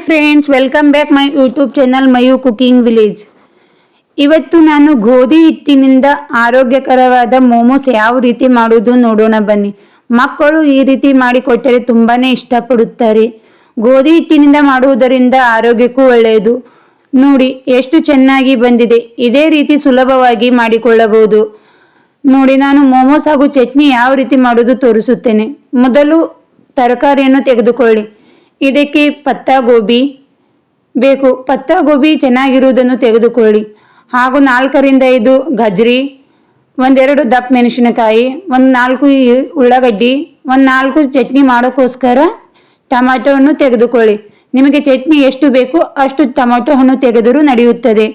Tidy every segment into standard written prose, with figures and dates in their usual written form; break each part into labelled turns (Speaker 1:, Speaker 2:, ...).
Speaker 1: Friends, welcome back my YouTube channel Mayu cooking village. ಇವತ್ತು ನಾನು ಗೋಧಿ ಹಿಟ್ಟಿನಿಂದ ಆರೋಗ್ಯಕರವಾದ ಮೋಮೋಸ್ ಯಾವ ರೀತಿ ಮಾಡೋದು ನೋಡೋಣ ಬನ್ನಿ. ಮಕ್ಕಳು ಈ ರೀತಿ ಮಾಡಿಕೊಟ್ಟರೆ ತುಂಬಾನೇ ಇಷ್ಟಪಡುತ್ತಾರೆ. ಗೋಧಿ ಹಿಟ್ಟಿನಿಂದ ಮಾಡುವುದರಿಂದ ಆರೋಗ್ಯಕ್ಕೂ ಒಳ್ಳೆಯದು. ನೋಡಿ ಎಷ್ಟು ಚೆನ್ನಾಗಿ ಬಂದಿದೆ. ಇದೇ ರೀತಿ ಸುಲಭವಾಗಿ ಮಾಡಿಕೊಳ್ಳಬಹುದು. ನೋಡಿ, ನಾನು ಮೋಮೋಸ್ ಹಾಗೂ ಚಟ್ನಿ ಯಾವ ರೀತಿ ಮಾಡೋದು ತೋರಿಸುತ್ತೇನೆ. ಮೊದಲು ತರಕಾರಿಯನ್ನು ತೆಗೆದುಕೊಳ್ಳಿ. ಇದಕ್ಕೆ ಪತ್ತಾ ಗೋಬಿ ಬೇಕು. ಪತ್ತಾ ಗೋಬಿ ಚೆನ್ನಾಗಿರುವುದನ್ನು ತೆಗೆದುಕೊಳ್ಳಿ. ಹಾಗೂ 4-5 ಗಜ್ರಿ, 1-2 ದಪ್ಪ ಮೆಣಸಿನಕಾಯಿ, 4 ಉಳ್ಳಾಗಡ್ಡಿ, 4 ಚಟ್ನಿ ಮಾಡೋಕ್ಕೋಸ್ಕರ ಟೊಮ್ಯಾಟೋವನ್ನು ತೆಗೆದುಕೊಳ್ಳಿ. ನಿಮಗೆ ಚಟ್ನಿ ಎಷ್ಟು ಬೇಕು ಅಷ್ಟು ಟೊಮ್ಯಾಟೊ ಹಣ್ಣು ತೆಗೆದರೂ ನಡೆಯುತ್ತದೆ.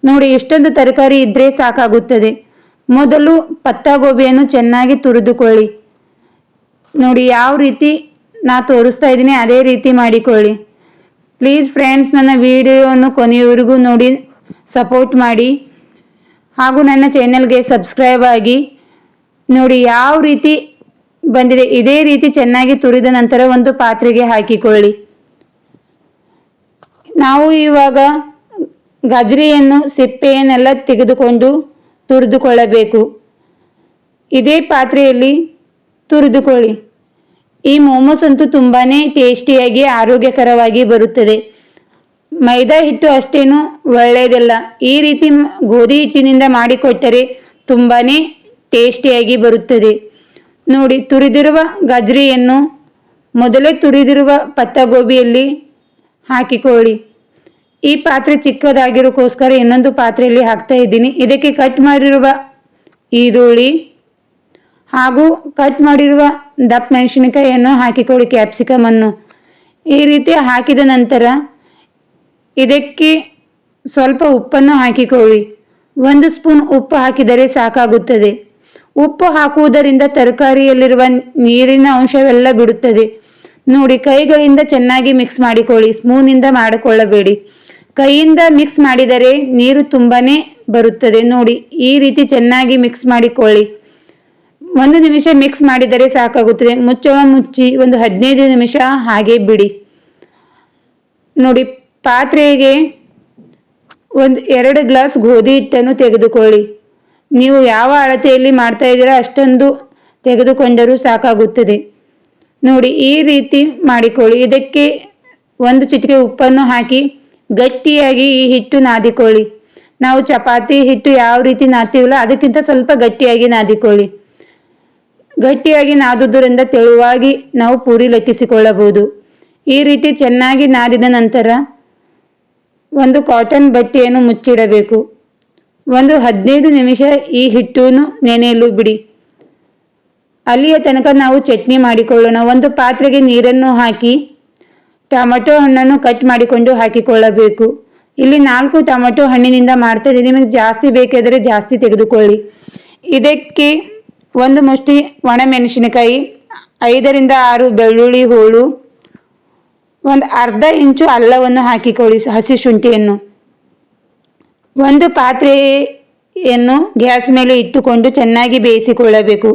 Speaker 1: ನೋಡಿ, ಎಷ್ಟೊಂದು ತರಕಾರಿ ಇದ್ದರೆ ಸಾಕಾಗುತ್ತದೆ. ಮೊದಲು ಪತ್ತಾ ಗೋಬಿಯನ್ನು ಚೆನ್ನಾಗಿ ತುರಿದುಕೊಳ್ಳಿ. ನೋಡಿ ಯಾವ ರೀತಿ ನಾ ತೋರಿಸ್ತಾ ಇದ್ದೀನಿ ಅದೇ ರೀತಿ ಮಾಡಿಕೊಳ್ಳಿ. ಪ್ಲೀಸ್ ಫ್ರೆಂಡ್ಸ್, ನನ್ನ ವಿಡಿಯೋವನ್ನು ಕೊನೆಯವರೆಗೂ ನೋಡಿ ಸಪೋರ್ಟ್ ಮಾಡಿ. ಹಾಗೂ ನನ್ನ ಚಾನೆಲ್ಗೆ ಸಬ್ಸ್ಕ್ರೈಬ್ ಆಗಿ. ನೋಡಿ ಯಾವ ರೀತಿ ಬಂದಿದೆ. ಇದೇ ರೀತಿ ಚೆನ್ನಾಗಿ ತುರಿದ ನಂತರ ಒಂದು ಪಾತ್ರೆಗೆ ಹಾಕಿಕೊಳ್ಳಿ. ನಾವು ಇವಾಗ ಗಜ್ರಿಯನ್ನು ಸಿಪ್ಪೆಯನ್ನೆಲ್ಲ ತೆಗೆದುಕೊಂಡು ತುರಿದುಕೊಳ್ಳಬೇಕು. ಇದೇ ಪಾತ್ರೆಯಲ್ಲಿ ತುರಿದುಕೊಳ್ಳಿ. ಈ ಮೋಮೋಸ್ ಅಂತೂ ತುಂಬಾನೇ ಟೇಸ್ಟಿಯಾಗಿ ಆರೋಗ್ಯಕರವಾಗಿ ಬರುತ್ತದೆ. ಮೈದಾ ಹಿಟ್ಟು ಅಷ್ಟೇನು ಒಳ್ಳೆಯದಲ್ಲ. ಈ ರೀತಿ ಗೋಧಿ ಹಿಟ್ಟಿನಿಂದ ಮಾಡಿಕೊಟ್ಟರೆ ತುಂಬಾನೇ ಟೇಸ್ಟಿಯಾಗಿ ಬರುತ್ತದೆ. ನೋಡಿ, ತುರಿದಿರುವ ಗಜ್ರಿಯನ್ನು ಮೊದಲೇ ತುರಿದಿರುವ ಪತ್ತಾ ಗೋಬಿಯಲ್ಲಿ ಹಾಕಿಕೊಳ್ಳಿ. ಈ ಪಾತ್ರೆ ಚಿಕ್ಕದಾಗಿರೋಕ್ಕೋಸ್ಕರ ಇನ್ನೊಂದು ಪಾತ್ರೆಯಲ್ಲಿ ಹಾಕ್ತಾ ಇದ್ದೀನಿ. ಇದಕ್ಕೆ ಕಟ್ ಮಾಡಿರುವ ಈರುಳ್ಳಿ ಹಾಗೂ ಕಟ್ ಮಾಡಿರುವ ದಪ್ಪ ಮೆಣಸಿನಕಾಯಿಯನ್ನು ಹಾಕಿಕೊಳ್ಳಿ. ಕ್ಯಾಪ್ಸಿಕಮ್ ಅನ್ನು ಈ ರೀತಿ ಹಾಕಿದ ನಂತರ ಇದಕ್ಕೆ ಸ್ವಲ್ಪ ಉಪ್ಪನ್ನು ಹಾಕಿಕೊಳ್ಳಿ. 1 ಸ್ಪೂನ್ ಉಪ್ಪು ಹಾಕಿದರೆ ಸಾಕಾಗುತ್ತದೆ. ಉಪ್ಪು ಹಾಕುವುದರಿಂದ ತರಕಾರಿಯಲ್ಲಿರುವ ನೀರಿನ ಅಂಶವೆಲ್ಲ ಬಿಡುತ್ತದೆ. ನೋಡಿ, ಕೈಗಳಿಂದ ಚೆನ್ನಾಗಿ ಮಿಕ್ಸ್ ಮಾಡಿಕೊಳ್ಳಿ. ಸ್ಪೂನಿಂದ ಮಾಡಿಕೊಳ್ಳಬೇಡಿ. ಕೈಯಿಂದ ಮಿಕ್ಸ್ ಮಾಡಿದರೆ ನೀರು ತುಂಬಾನೇ ಬರುತ್ತದೆ. ನೋಡಿ, ಈ ರೀತಿ ಚೆನ್ನಾಗಿ ಮಿಕ್ಸ್ ಮಾಡಿಕೊಳ್ಳಿ. 1 ನಿಮಿಷ ಮಿಕ್ಸ್ ಮಾಡಿದರೆ ಸಾಕಾಗುತ್ತದೆ. ಮುಚ್ಚಳ ಮುಚ್ಚಿ ಒಂದು 15 ನಿಮಿಷ ಹಾಗೆ ಬಿಡಿ. ನೋಡಿ, ಪಾತ್ರೆಗೆ 2 ಗ್ಲಾಸ್ ಗೋಧಿ ಹಿಟ್ಟನ್ನು ತೆಗೆದುಕೊಳ್ಳಿ. ನೀವು ಯಾವ ಅಳತೆಯಲ್ಲಿ ಮಾಡ್ತಾ ಇದ್ದೀರಾ ಅಷ್ಟೊಂದು ತೆಗೆದುಕೊಂಡರೂ ಸಾಕಾಗುತ್ತದೆ. ನೋಡಿ, ಈ ರೀತಿ ಮಾಡಿಕೊಳ್ಳಿ. ಇದಕ್ಕೆ 1 ಚಿಟಿಕೆ ಉಪ್ಪನ್ನು ಹಾಕಿ ಗಟ್ಟಿಯಾಗಿ ಈ ಹಿಟ್ಟು ನಾದಿಕೊಳ್ಳಿ. ನಾವು ಚಪಾತಿ ಹಿಟ್ಟು ಯಾವ ರೀತಿ ನಾದ್ತೀವಲ್ಲ ಅದಕ್ಕಿಂತ ಸ್ವಲ್ಪ ಗಟ್ಟಿಯಾಗಿ ನಾದಿಕೊಳ್ಳಿ. ಗಟ್ಟಿಯಾಗಿ ನಾದುವುದರಿಂದ ತೆಳುವಾಗಿ ನಾವು ಪೂರಿ ಲಟ್ಟಿಸಿಕೊಳ್ಳಬಹುದು. ಈ ರೀತಿ ಚೆನ್ನಾಗಿ ನಾದಿದ ನಂತರ ಒಂದು ಕಾಟನ್ ಬಟ್ಟೆಯನ್ನು ಮುಚ್ಚಿಡಬೇಕು. ಒಂದು 15 ನಿಮಿಷ ಈ ಹಿಟ್ಟನ್ನು ನೆನೆಯಲು ಬಿಡಿ. ಅಲ್ಲಿಯ ತನಕ ನಾವು ಚಟ್ನಿ ಮಾಡಿಕೊಳ್ಳೋಣ. ಒಂದು ಪಾತ್ರೆಗೆ ನೀರನ್ನು ಹಾಕಿ ಟೊಮೆಟೊ ಹಣ್ಣನ್ನು ಕಟ್ ಮಾಡಿಕೊಂಡು ಹಾಕಿಕೊಳ್ಳಬೇಕು. ಇಲ್ಲಿ 4 ಟೊಮೆಟೊ ಹಣ್ಣಿನಿಂದ ಮಾಡ್ತಾ ಇದ್ದೀನಿ. ನಿಮಗೆ ಜಾಸ್ತಿ ಬೇಕಾದರೆ ಜಾಸ್ತಿ ತೆಗೆದುಕೊಳ್ಳಿ. ಇದಕ್ಕೆ 1 ಮುಷ್ಟಿ ಒಣಮೆಣಸಿನಕಾಯಿ, 5-6 ಬೆಳ್ಳುಳ್ಳಿ ಹೋಳು, 1/2 ಇಂಚು ಅಲ್ಲವನ್ನು ಹಾಕಿಕೊಳ್ಳಿ. ಹಸಿ ಶುಂಠಿಯನ್ನು ಒಂದು ಪಾತ್ರೆಯನ್ನು ಗ್ಯಾಸ್ ಮೇಲೆ ಇಟ್ಟುಕೊಂಡು ಚೆನ್ನಾಗಿ ಬೇಯಿಸಿಕೊಳ್ಳಬೇಕು.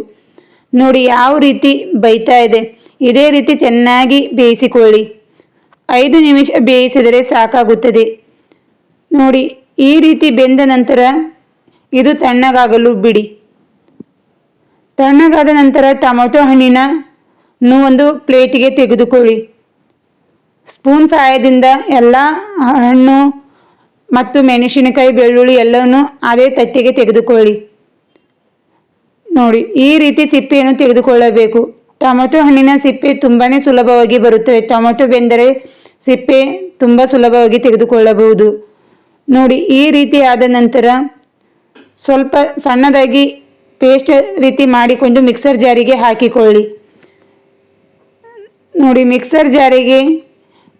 Speaker 1: ನೋಡಿ ಯಾವ ರೀತಿ ಬೇಯ್ತಾ ಇದೆ. ಇದೇ ರೀತಿ ಚೆನ್ನಾಗಿ ಬೇಯಿಸಿಕೊಳ್ಳಿ. 5 ನಿಮಿಷ ಬೇಯಿಸಿದರೆ ಸಾಕಾಗುತ್ತದೆ. ನೋಡಿ, ಈ ರೀತಿ ಬೆಂದ ನಂತರ ಇದು ತಣ್ಣಗಾಗಲು ಬಿಡಿ. ತಣ್ಣಗಾದ ನಂತರ ಟೊಮೆಟೊ ಹಣ್ಣಿನ ಒಂದು ಪ್ಲೇಟಿಗೆ ತೆಗೆದುಕೊಳ್ಳಿ. ಸ್ಪೂನ್ ಸಹಾಯದಿಂದ ಎಲ್ಲ ಹಣ್ಣು ಮತ್ತು ಮೆಣಸಿನಕಾಯಿ, ಬೆಳ್ಳುಳ್ಳಿ ಎಲ್ಲವನ್ನು ಅದೇ ತಟ್ಟೆಗೆ ತೆಗೆದುಕೊಳ್ಳಿ. ನೋಡಿ, ಈ ರೀತಿ ಸಿಪ್ಪೆಯನ್ನು ತೆಗೆದುಕೊಳ್ಳಬೇಕು. ಟೊಮೆಟೊ ಹಣ್ಣಿನ ಸಿಪ್ಪೆ ತುಂಬಾನೇ ಸುಲಭವಾಗಿ ಬರುತ್ತದೆ. ಟೊಮೆಟೊ ಬೆಂದರೆ ಸಿಪ್ಪೆ ತುಂಬ ಸುಲಭವಾಗಿ ತೆಗೆದುಕೊಳ್ಳಬಹುದು. ನೋಡಿ, ಈ ರೀತಿ ಆದ ನಂತರ ಸ್ವಲ್ಪ ಸಣ್ಣದಾಗಿ ಪೇಸ್ಟ್ ರೀತಿ ಮಾಡಿಕೊಂಡು ಮಿಕ್ಸರ್ ಜಾರಿಗೆ ಹಾಕಿಕೊಳ್ಳಿ. ನೋಡಿ, ಮಿಕ್ಸರ್ ಜಾರಿಗೆ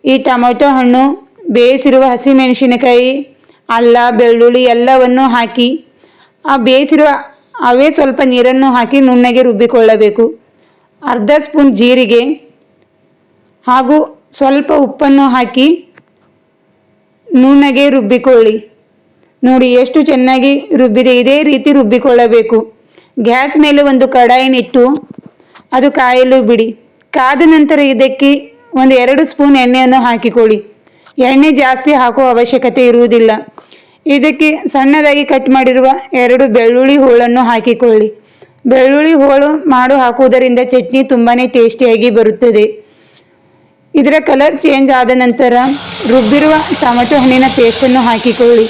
Speaker 1: ಈ ಟೊಮೆಟೊ ಹಣ್ಣು, ಬೇಯಿಸಿರುವ ಹಸಿಮೆಣಸಿನಕಾಯಿ, ಅಲ್ಲ, ಬೆಳ್ಳುಳ್ಳಿ ಎಲ್ಲವನ್ನು ಹಾಕಿ ಬೇಯಿಸಿರುವ ಅವೇ ಸ್ವಲ್ಪ ನೀರನ್ನು ಹಾಕಿ ನುಣ್ಣಗೆ ರುಬ್ಬಿಕೊಳ್ಳಬೇಕು. 1/2 ಸ್ಪೂನ್ ಜೀರಿಗೆ ಹಾಗೂ ಸ್ವಲ್ಪ ಉಪ್ಪನ್ನು ಹಾಕಿ ನುಣ್ಣಗೆ ರುಬ್ಬಿಕೊಳ್ಳಿ. ನೋಡಿ ಎಷ್ಟು ಚೆನ್ನಾಗಿ ರುಬ್ಬಿದೆ. ಇದೇ ರೀತಿ ರುಬ್ಬಿಕೊಳ್ಳಬೇಕು. ಗ್ಯಾಸ್ ಮೇಲೆ ಒಂದು ಕಡಾಯಿನಿಟ್ಟು ಅದು ಕಾಯಲು ಬಿಡಿ. ಕಾದ ನಂತರ ಇದಕ್ಕೆ 2 ಸ್ಪೂನ್ ಎಣ್ಣೆಯನ್ನು ಹಾಕಿಕೊಳ್ಳಿ. ಎಣ್ಣೆ ಜಾಸ್ತಿ ಹಾಕುವ ಅವಶ್ಯಕತೆ ಇರುವುದಿಲ್ಲ. ಇದಕ್ಕೆ ಸಣ್ಣದಾಗಿ ಕಟ್ ಮಾಡಿರುವ 2 ಬೆಳ್ಳುಳ್ಳಿ ಹೋಳನ್ನು ಹಾಕಿಕೊಳ್ಳಿ. ಬೆಳ್ಳುಳ್ಳಿ ಹೋಳು ಹಾಕುವುದರಿಂದ ಚಟ್ನಿ ತುಂಬಾ ಟೇಸ್ಟಿಯಾಗಿ ಬರುತ್ತದೆ. ಇದರ ಕಲರ್ ಚೇಂಜ್ ಆದ ನಂತರ ರುಬ್ಬಿರುವ ಟೊಮೆಟೊ ಹಣ್ಣಿನ ಪೇಸ್ಟನ್ನು ಹಾಕಿಕೊಳ್ಳಿ.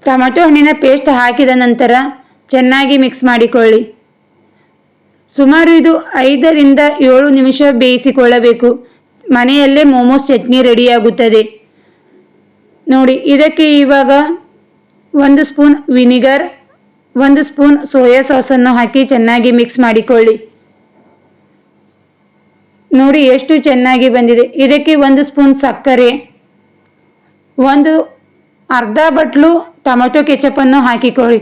Speaker 1: ಟೊಮೆಟೊ ಹಣ್ಣಿನ ಪೇಸ್ಟ್ ಹಾಕಿದ ನಂತರ ಚೆನ್ನಾಗಿ ಮಿಕ್ಸ್ ಮಾಡಿಕೊಳ್ಳಿ. ಸುಮಾರು ಇದು 5 ರಿಂದ 7 ನಿಮಿಷ ಬೇಯಿಸಿಕೊಳ್ಳಬೇಕು. ಮನೆಯಲ್ಲೇ ಮೋಮೋಸ್ ಚಟ್ನಿ ರೆಡಿಯಾಗುತ್ತದೆ ನೋಡಿ. ಇದಕ್ಕೆ ಇವಾಗ 1 ಸ್ಪೂನ್ ವಿನಿಗರ್, 1 ಸ್ಪೂನ್ ಸೋಯಾ ಸಾಸನ್ನು ಹಾಕಿ ಚೆನ್ನಾಗಿ ಮಿಕ್ಸ್ ಮಾಡಿಕೊಳ್ಳಿ. ನೋಡಿ ಎಷ್ಟು ಚೆನ್ನಾಗಿ ಬಂದಿದೆ. ಇದಕ್ಕೆ 1 ಸ್ಪೂನ್ ಸಕ್ಕರೆ, ಅರ್ಧ ಬಟ್ಲು ಟೊಮೆಟೊ ಕೆಚಪನ್ನು ಹಾಕಿಕೊಳ್ಳಿ.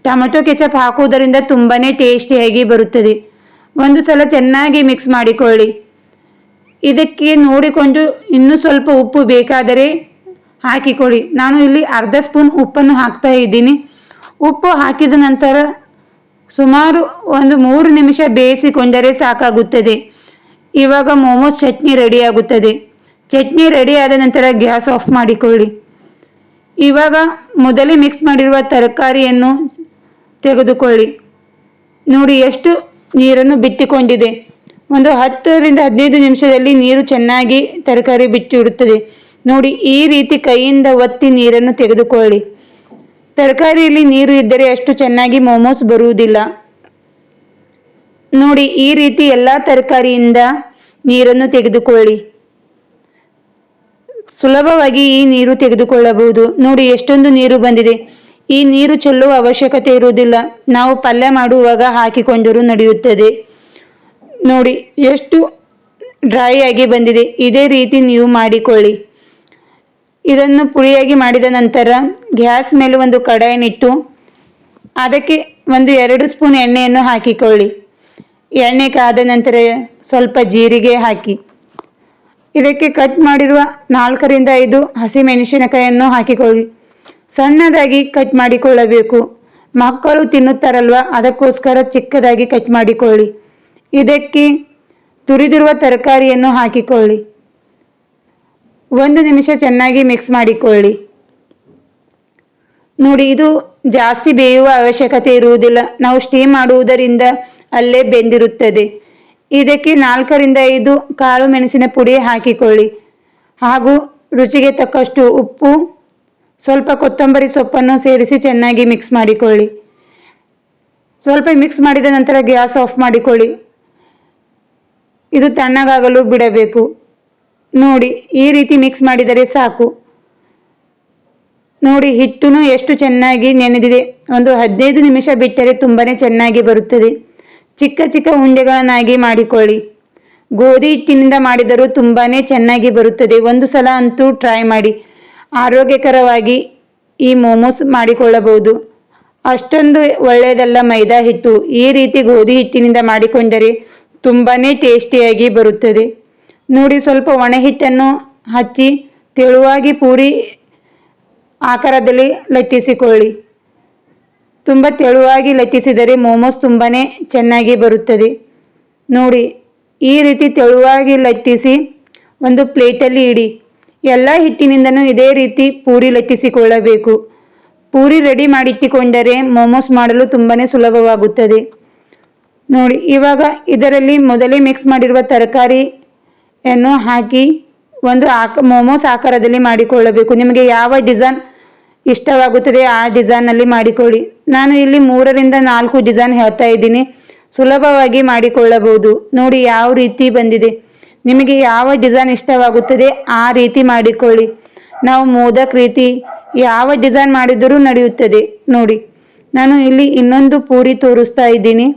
Speaker 1: ಟೊಮೆಟೊ ಕೆಚಪ್ ಹಾಕುವುದರಿಂದ ತುಂಬಾ ಟೇಸ್ಟಿಯಾಗಿ ಬರುತ್ತದೆ. ಒಂದು ಸಲ ಚೆನ್ನಾಗಿ ಮಿಕ್ಸ್ ಮಾಡಿಕೊಳ್ಳಿ. ಇದಕ್ಕೆ ನೋಡಿಕೊಂಡು ಇನ್ನೂ ಸ್ವಲ್ಪ ಉಪ್ಪು ಬೇಕಾದರೆ ಹಾಕಿಕೊಳ್ಳಿ. ನಾನು ಇಲ್ಲಿ ಅರ್ಧ ಸ್ಪೂನ್ ಉಪ್ಪನ್ನು ಹಾಕ್ತಾ ಇದ್ದೀನಿ. ಉಪ್ಪು ಹಾಕಿದ ನಂತರ ಸುಮಾರು 3 ನಿಮಿಷ ಬೇಯಿಸಿಕೊಂಡರೆ ಸಾಕಾಗುತ್ತದೆ. ಇವಾಗ ಮೋಮೋಸ್ ಚಟ್ನಿ ರೆಡಿಯಾಗುತ್ತದೆ. ಚಟ್ನಿ ರೆಡಿ ಆದ ನಂತರ ಗ್ಯಾಸ್ ಆಫ್ ಮಾಡಿಕೊಳ್ಳಿ. ಇವಾಗ ಮೊದಲೇ ಮಿಕ್ಸ್ ಮಾಡಿರುವ ತರಕಾರಿಯನ್ನು ತೆಗೆದುಕೊಳ್ಳಿ. ನೋಡಿ ಎಷ್ಟು ನೀರನ್ನು ಬಿಟ್ಟುಕೊಂಡಿದೆ. 10 ರಿಂದ 15 ನಿಮಿಷದಲ್ಲಿ ನೀರು ಚೆನ್ನಾಗಿ ತರಕಾರಿ ಬಿಟ್ಟಿರುತ್ತದೆ ನೋಡಿ. ಈ ರೀತಿ ಕೈಯಿಂದ ಒತ್ತಿ ನೀರನ್ನು ತೆಗೆದುಕೊಳ್ಳಿ. ತರಕಾರಿಯಲ್ಲಿ ನೀರು ಇದ್ದರೆ ಅಷ್ಟು ಚೆನ್ನಾಗಿ ಮೋಮೋಸ್ ಬರುವುದಿಲ್ಲ ನೋಡಿ. ಈ ರೀತಿ ಎಲ್ಲ ತರಕಾರಿಯಿಂದ ನೀರನ್ನು ತೆಗೆದುಕೊಳ್ಳಿ. ಸುಲಭವಾಗಿ ಈ ನೀರು ತೆಗೆದುಕೊಳ್ಳಬಹುದು ನೋಡಿ. ಎಷ್ಟೊಂದು ನೀರು ಬಂದಿದೆ. ಈ ನೀರು ಚೆಲ್ಲುವ ಅವಶ್ಯಕತೆ ಇರುವುದಿಲ್ಲ. ನಾವು ಪಲ್ಯ ಮಾಡುವಾಗ ಹಾಕಿಕೊಂಡರೂ ನಡೆಯುತ್ತದೆ ನೋಡಿ. ಎಷ್ಟು ಡ್ರೈ ಆಗಿ ಬಂದಿದೆ. ಇದೇ ರೀತಿ ನೀವು ಮಾಡಿಕೊಳ್ಳಿ. ಇದನ್ನು ಪುಳಿಯಾಗಿ ಮಾಡಿದ ನಂತರ ಗ್ಯಾಸ್ ಮೇಲೆ ಒಂದು ಕಡಾಯಿನಿಟ್ಟು ಅದಕ್ಕೆ 2 ಸ್ಪೂನ್ ಎಣ್ಣೆಯನ್ನು ಹಾಕಿಕೊಳ್ಳಿ. ಎಣ್ಣೆ ಕಾದ ನಂತರ ಸ್ವಲ್ಪ ಜೀರಿಗೆ ಹಾಕಿ ಇದಕ್ಕೆ ಕಟ್ ಮಾಡಿರುವ 4 ರಿಂದ 5 ಹಸಿಮೆಣಸಿನಕಾಯಿಯನ್ನು ಹಾಕಿಕೊಳ್ಳಿ. ಸಣ್ಣದಾಗಿ ಕಟ್ ಮಾಡಿಕೊಳ್ಳಬೇಕು. ಮಕ್ಕಳು ತಿನ್ನುತ್ತಾರಲ್ವ, ಅದಕ್ಕೋಸ್ಕರ ಚಿಕ್ಕದಾಗಿ ಕಟ್ ಮಾಡಿಕೊಳ್ಳಿ. ಇದಕ್ಕೆ ತುರಿದಿರುವ ತರಕಾರಿಯನ್ನು ಹಾಕಿಕೊಳ್ಳಿ. 1 ನಿಮಿಷ ಚೆನ್ನಾಗಿ ಮಿಕ್ಸ್ ಮಾಡಿಕೊಳ್ಳಿ ನೋಡಿ. ಇದು ಜಾಸ್ತಿ ಬೇಯುವ ಅವಶ್ಯಕತೆ ಇರುವುದಿಲ್ಲ. ನಾವು ಸ್ಟೀಮ್ ಮಾಡುವುದರಿಂದ ಅಲ್ಲೇ ಬೆಂದಿರುತ್ತದೆ. ಇದಕ್ಕೆ 4 ರಿಂದ 5 ಕಾಳು ಮೆಣಸಿನ ಪುಡಿ ಹಾಕಿಕೊಳ್ಳಿ. ಹಾಗೂ ರುಚಿಗೆ ತಕ್ಕಷ್ಟು ಉಪ್ಪು, ಸ್ವಲ್ಪ ಕೊತ್ತಂಬರಿ ಸೊಪ್ಪನ್ನು ಸೇರಿಸಿ ಚೆನ್ನಾಗಿ ಮಿಕ್ಸ್ ಮಾಡಿಕೊಳ್ಳಿ. ಸ್ವಲ್ಪ ಮಿಕ್ಸ್ ಮಾಡಿದ ನಂತರ ಗ್ಯಾಸ್ ಆಫ್ ಮಾಡಿಕೊಳ್ಳಿ. ಇದು ತಣ್ಣಗಾಗಲು ಬಿಡಬೇಕು ನೋಡಿ. ಈ ರೀತಿ ಮಿಕ್ಸ್ ಮಾಡಿದರೆ ಸಾಕು ನೋಡಿ. ಹಿಟ್ಟು ಎಷ್ಟು ಚೆನ್ನಾಗಿ ನೆನೆದಿದೆ. 15 ನಿಮಿಷ ಬಿಟ್ಟರೆ ತುಂಬಾ ಚೆನ್ನಾಗಿ ಬರುತ್ತದೆ. ಚಿಕ್ಕ ಚಿಕ್ಕ ಉಂಡೆಗಳನ್ನಾಗಿ ಮಾಡಿಕೊಳ್ಳಿ. ಗೋಧಿ ಹಿಟ್ಟಿನಿಂದ ಮಾಡಿದರೂ ತುಂಬಾ ಚೆನ್ನಾಗಿ ಬರುತ್ತದೆ. ಒಂದು ಸಲ ಅಂತೂ ಟ್ರೈ ಮಾಡಿ. ಆರೋಗ್ಯಕರವಾಗಿ ಈ ಮೋಮೋಸ್ ಮಾಡಿಕೊಳ್ಳಬಹುದು. ಅಷ್ಟೊಂದು ಒಳ್ಳೆಯದಲ್ಲ ಮೈದಾ ಹಿಟ್ಟು. ಈ ರೀತಿ ಗೋಧಿ ಹಿಟ್ಟಿನಿಂದ ಮಾಡಿಕೊಂಡರೆ ತುಂಬಾ ಟೇಸ್ಟಿಯಾಗಿ ಬರುತ್ತದೆ ನೋಡಿ. ಸ್ವಲ್ಪ ಒಣ ಹಿಟ್ಟನ್ನು ಹಚ್ಚಿ ತೆಳುವಾಗಿ ಪೂರಿ ಆಕಾರದಲ್ಲಿ ಲಟ್ಟಿಸಿಕೊಳ್ಳಿ. ತುಂಬ ತೆಳುವಾಗಿ ಲಟ್ಟಿಸಿದರೆ ಮೋಮೋಸ್ ತುಂಬಾ ಚೆನ್ನಾಗಿ ಬರುತ್ತದೆ ನೋಡಿ. ಈ ರೀತಿ ತೆಳುವಾಗಿ ಲಟ್ಟಿಸಿ ಒಂದು ಪ್ಲೇಟಲ್ಲಿ ಇಡಿ. ಎಲ್ಲ ಹಿಟ್ಟಿನಿಂದನೂ ಇದೇ ರೀತಿ ಪೂರಿ ಲಟ್ಟಿಸಿಕೊಳ್ಳಬೇಕು. ಪೂರಿ ರೆಡಿ ಮಾಡಿಟ್ಟುಕೊಂಡರೆ ಮೋಮೋಸ್ ಮಾಡಲು ತುಂಬಾ ಸುಲಭವಾಗುತ್ತದೆ ನೋಡಿ. ಇವಾಗ ಇದರಲ್ಲಿ ಮೊದಲೇ ಮಿಕ್ಸ್ ಮಾಡಿರುವ ತರಕಾರಿಯನ್ನು ಹಾಕಿ ಮೋಮೋಸ್ ಆಕಾರದಲ್ಲಿ ಮಾಡಿಕೊಳ್ಳಬೇಕು. ನಿಮಗೆ ಯಾವ ಡಿಸೈನ್ ಇಷ್ಟವಾಗುತ್ತದೆ ಆ ಡಿಸೈನಲ್ಲಿ ಮಾಡಿಕೊಳ್ಳಿ. ನಾನು ಇಲ್ಲಿ 3 ರಿಂದ 4 ಡಿಸೈನ್ ಹೇಳ್ತಾ ಇದ್ದೀನಿ. ಸುಲಭವಾಗಿ ಮಾಡಿಕೊಳ್ಳಬಹುದು ನೋಡಿ. ಯಾವ ರೀತಿ ಬಂದಿದೆ. ನಿಮಗೆ ಯಾವ ಡಿಸೈನ್ ಇಷ್ಟವಾಗುತ್ತದೆ ಆ ರೀತಿ ಮಾಡಿಕೊಳ್ಳಿ. ನಾವು ಮೋದಕ್ ರೀತಿ ಯಾವ ಡಿಸೈನ್ ಮಾಡಿದರೂ ನಡೆಯುತ್ತದೆ ನೋಡಿ. ನಾನು ಇಲ್ಲಿ ಇನ್ನೊಂದು ಪೂರಿ ತೋರಿಸ್ತಾ ಇದ್ದೀನಿ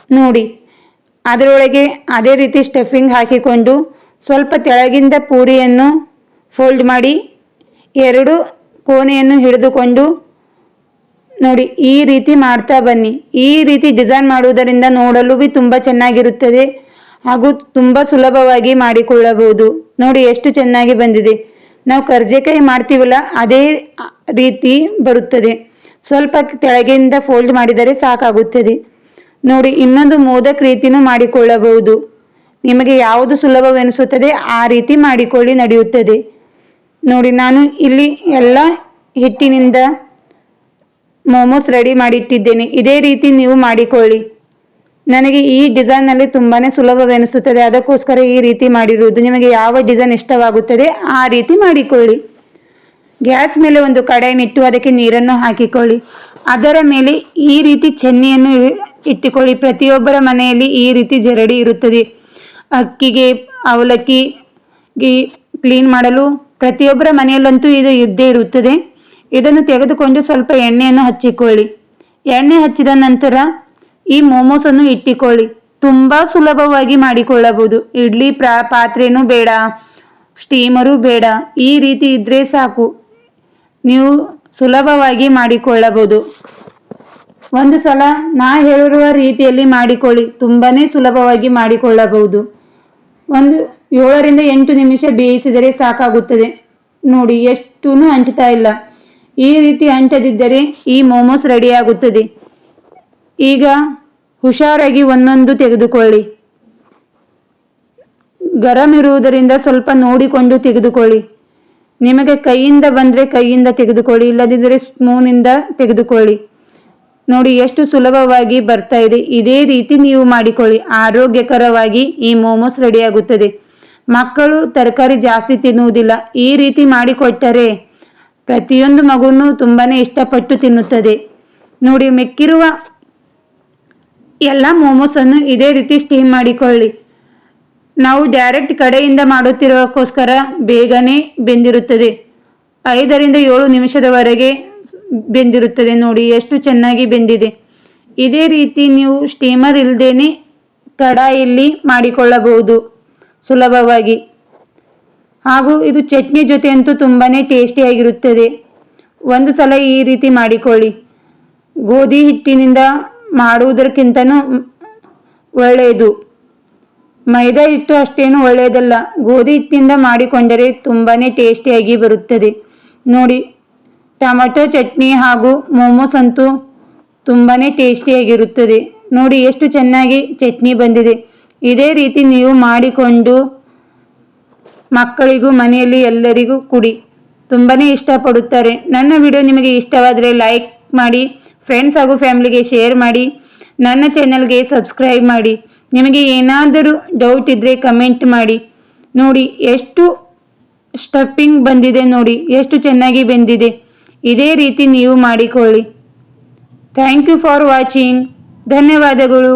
Speaker 1: ನೋಡಿ. ಅದರೊಳಗೆ ಅದೇ ರೀತಿ ಸ್ಟಫಿಂಗ್ ಹಾಕಿಕೊಂಡು ಸ್ವಲ್ಪ ಕೆಳಗಿಂದ ಪೂರಿಯನ್ನು ಫೋಲ್ಡ್ ಮಾಡಿ 2 ಕೋಣೆಯನ್ನು ಹಿಡಿದುಕೊಂಡು ನೋಡಿ ಈ ರೀತಿ ಮಾಡ್ತಾ ಬನ್ನಿ. ಈ ರೀತಿ ಡಿಸೈನ್ ಮಾಡುವುದರಿಂದ ನೋಡಲು ತುಂಬ ಚೆನ್ನಾಗಿರುತ್ತದೆ ಹಾಗೂ ತುಂಬ ಸುಲಭವಾಗಿ ಮಾಡಿಕೊಳ್ಳಬಹುದು ನೋಡಿ. ಎಷ್ಟು ಚೆನ್ನಾಗಿ ಬಂದಿದೆ. ನಾವು ಕರ್ಜಿಕಾಯಿ ಮಾಡ್ತೀವಲ್ಲ ಅದೇ ರೀತಿ ಬರುತ್ತದೆ. ಸ್ವಲ್ಪ ಕೆಳಗಿಂದ ಫೋಲ್ಡ್ ಮಾಡಿದರೆ ಸಾಕಾಗುತ್ತದೆ ನೋಡಿ. ಇನ್ನೊಂದು ಮೋದಕ್ ರೀತಿನೂ ಮಾಡಿಕೊಳ್ಳಬಹುದು. ನಿಮಗೆ ಯಾವುದು ಸುಲಭವೆನಿಸುತ್ತದೆ ಆ ರೀತಿ ಮಾಡಿಕೊಳ್ಳಿ, ನಡೆಯುತ್ತದೆ. ನೋಡಿ, ನಾನು ಇಲ್ಲಿ ಎಲ್ಲ ಹಿಟ್ಟಿನಿಂದ ಮೋಮೋಸ್ ರೆಡಿ ಮಾಡಿಟ್ಟಿದ್ದೇನೆ. ಇದೇ ರೀತಿ ನೀವು ಮಾಡಿಕೊಳ್ಳಿ. ನನಗೆ ಈ ಡಿಸೈನ್ನಲ್ಲಿ ತುಂಬಾ ಸುಲಭವೆನಿಸುತ್ತದೆ, ಅದಕ್ಕೋಸ್ಕರ ಈ ರೀತಿ ಮಾಡಿರುವುದು. ನಿಮಗೆ ಯಾವ ಡಿಸೈನ್ ಇಷ್ಟವಾಗುತ್ತದೆ ಆ ರೀತಿ ಮಾಡಿಕೊಳ್ಳಿ. ಗ್ಯಾಸ್ ಮೇಲೆ ಒಂದು ಕಡಾಯಿನಿಟ್ಟು ಅದಕ್ಕೆ ನೀರನ್ನು ಹಾಕಿಕೊಳ್ಳಿ. ಅದರ ಮೇಲೆ ಈ ರೀತಿ ಚೆನ್ನಿಯನ್ನು ಇಟ್ಟುಕೊಳ್ಳಿ. ಪ್ರತಿಯೊಬ್ಬರ ಮನೆಯಲ್ಲಿ ಈ ರೀತಿ ಜರಡಿ ಇರುತ್ತದೆ. ಅಕ್ಕಿಗೆ, ಅವಲಕ್ಕಿಗೆ ಕ್ಲೀನ್ ಮಾಡಲು ಪ್ರತಿಯೊಬ್ಬರ ಮನೆಯಲ್ಲಂತೂ ಇದು ಇದ್ದೇ ಇರುತ್ತದೆ. ಇದನ್ನು ತೆಗೆದುಕೊಂಡು ಸ್ವಲ್ಪ ಎಣ್ಣೆಯನ್ನು ಹಚ್ಚಿಕೊಳ್ಳಿ. ಎಣ್ಣೆ ಹಚ್ಚಿದ ನಂತರ ಈ ಮೋಮೋಸನ್ನು ಇಟ್ಟಿಕೊಳ್ಳಿ. ತುಂಬ ಸುಲಭವಾಗಿ ಮಾಡಿಕೊಳ್ಳಬಹುದು. ಇಡ್ಲಿ ಪಾತ್ರೆನೂ ಬೇಡ, ಸ್ಟೀಮರು ಬೇಡ. ಈ ರೀತಿ ಇದ್ದರೆ ಸಾಕು, ನೀವು ಸುಲಭವಾಗಿ ಮಾಡಿಕೊಳ್ಳಬಹುದು. ಒಂದು ಸಲ ನಾ ಹೇಳಿರುವ ರೀತಿಯಲ್ಲಿ ಮಾಡಿಕೊಳ್ಳಿ, ತುಂಬಾ ಸುಲಭವಾಗಿ ಮಾಡಿಕೊಳ್ಳಬಹುದು. ಒಂದು 7ರಿಂದ 8 ನಿಮಿಷ ಬೇಯಿಸಿದರೆ ಸಾಕಾಗುತ್ತದೆ. ನೋಡಿ, ಎಷ್ಟೂ ಅಂಟ್ತಾ ಇಲ್ಲ. ಈ ರೀತಿ ಅಂಟದಿದ್ದರೆ ಈ ಮೋಮೋಸ್ ರೆಡಿಯಾಗುತ್ತದೆ. ಈಗ ಹುಷಾರಾಗಿ ಒಂದೊಂದು ತೆಗೆದುಕೊಳ್ಳಿ. ಗರಂ ಇರುವುದರಿಂದ ಸ್ವಲ್ಪ ನೋಡಿಕೊಂಡು ತೆಗೆದುಕೊಳ್ಳಿ. ನಿಮಗೆ ಕೈಯಿಂದ ಬಂದರೆ ಕೈಯಿಂದ ತೆಗೆದುಕೊಳ್ಳಿ, ಇಲ್ಲದಿದ್ದರೆ ಸ್ಪೂನಿಂದ ತೆಗೆದುಕೊಳ್ಳಿ. ನೋಡಿ, ಎಷ್ಟು ಸುಲಭವಾಗಿ ಬರ್ತಾ ಇದೆ. ಇದೇ ರೀತಿ ನೀವು ಮಾಡಿಕೊಳ್ಳಿ. ಆರೋಗ್ಯಕರವಾಗಿ ಈ ಮೋಮೋಸ್ ರೆಡಿಯಾಗುತ್ತದೆ. ಮಕ್ಕಳು ತರಕಾರಿ ಜಾಸ್ತಿ ತಿನ್ನುವುದಿಲ್ಲ. ಈ ರೀತಿ ಮಾಡಿಕೊಟ್ಟರೆ ಪ್ರತಿಯೊಂದು ಮಗುನೂ ತುಂಬಾ ಇಷ್ಟಪಟ್ಟು ತಿನ್ನುತ್ತದೆ. ನೋಡಿ, ಮಿಕ್ಕಿರುವ ಎಲ್ಲ ಮೋಮೋಸನ್ನು ಇದೇ ರೀತಿ ಸ್ಟೀಮ್ ಮಾಡಿಕೊಳ್ಳಿ. ನಾವು ಡೈರೆಕ್ಟ್ ಕಡೆಯಿಂದ ಮಾಡುತ್ತಿರೋಕ್ಕೋಸ್ಕರ ಬೇಗನೆ ಬೆಂದಿರುತ್ತದೆ. 5ರಿಂದ 7 ನಿಮಿಷದವರೆಗೆ ಬೆಂದಿರುತ್ತದೆ. ನೋಡಿ, ಎಷ್ಟು ಚೆನ್ನಾಗಿ ಬೆಂದಿದೆ. ಇದೇ ರೀತಿ ನೀವು ಸ್ಟೀಮರ್ ಇಲ್ಲದೇನೆ ಕಡಾಯಿಯಲ್ಲಿ ಮಾಡಿಕೊಳ್ಳಬಹುದು ಸುಲಭವಾಗಿ. ಹಾಗೂ ಇದು ಚಟ್ನಿ ಜೊತೆ ಅಂತೂ ತುಂಬಾ ಟೇಸ್ಟಿಯಾಗಿರುತ್ತದೆ. ಒಂದು ಸಲ ಈ ರೀತಿ ಮಾಡಿಕೊಳ್ಳಿ. ಗೋಧಿ ಹಿಟ್ಟಿನಿಂದ ಮಾಡುವುದಕ್ಕಿಂತನೂ ಒಳ್ಳೆಯದು. ಮೈದಾ ಹಿಟ್ಟು ಅಷ್ಟೇನು ಒಳ್ಳೆಯದಲ್ಲ. ಗೋಧಿ ಹಿಟ್ಟಿನಿಂದ ಮಾಡಿಕೊಂಡರೆ ತುಂಬಾ ಟೇಸ್ಟಿಯಾಗಿ ಬರುತ್ತದೆ. ನೋಡಿ, ಟೊಮೆಟೊ ಚಟ್ನಿ ಹಾಗೂ ಮೋಮೋಸ್ ಅಂತೂ ತುಂಬಾ ಟೇಸ್ಟಿಯಾಗಿರುತ್ತದೆ. ನೋಡಿ, ಎಷ್ಟು ಚೆನ್ನಾಗಿ ಚಟ್ನಿ ಬಂದಿದೆ. ಇದೇ ರೀತಿ ನೀವು ಮಾಡಿಕೊಂಡು ಮಕ್ಕಳಿಗೂ ಮನೆಯಲ್ಲಿ ಎಲ್ಲರಿಗೂ ಕೊಡಿ. ತುಂಬಾ ಇಷ್ಟಪಡುತ್ತಾರೆ. ನನ್ನ ವಿಡಿಯೋ ನಿಮಗೆ ಇಷ್ಟವಾದರೆ ಲೈಕ್ ಮಾಡಿ, ಫ್ರೆಂಡ್ಸ್ ಹಾಗೂ ಫ್ಯಾಮಿಲಿಗೆ ಶೇರ್ ಮಾಡಿ, ನನ್ನ ಚಾನಲ್ಗೆ ಸಬ್ಸ್ಕ್ರೈಬ್ ಮಾಡಿ. ನಿಮಗೆ ಏನಾದರೂ ಡೌಟ್ ಇದ್ದರೆ ಕಮೆಂಟ್ ಮಾಡಿ. ನೋಡಿ, ಎಷ್ಟು ಸ್ಟಫಿಂಗ್ ಬಂದಿದೆ. ನೋಡಿ, ಎಷ್ಟು ಚೆನ್ನಾಗಿ ಬೆಂದಿದೆ. ಇದೇ ರೀತಿ ನೀವು ಮಾಡಿಕೊಳ್ಳಿ. Thank you for watching. ಧನ್ಯವಾದಗಳು.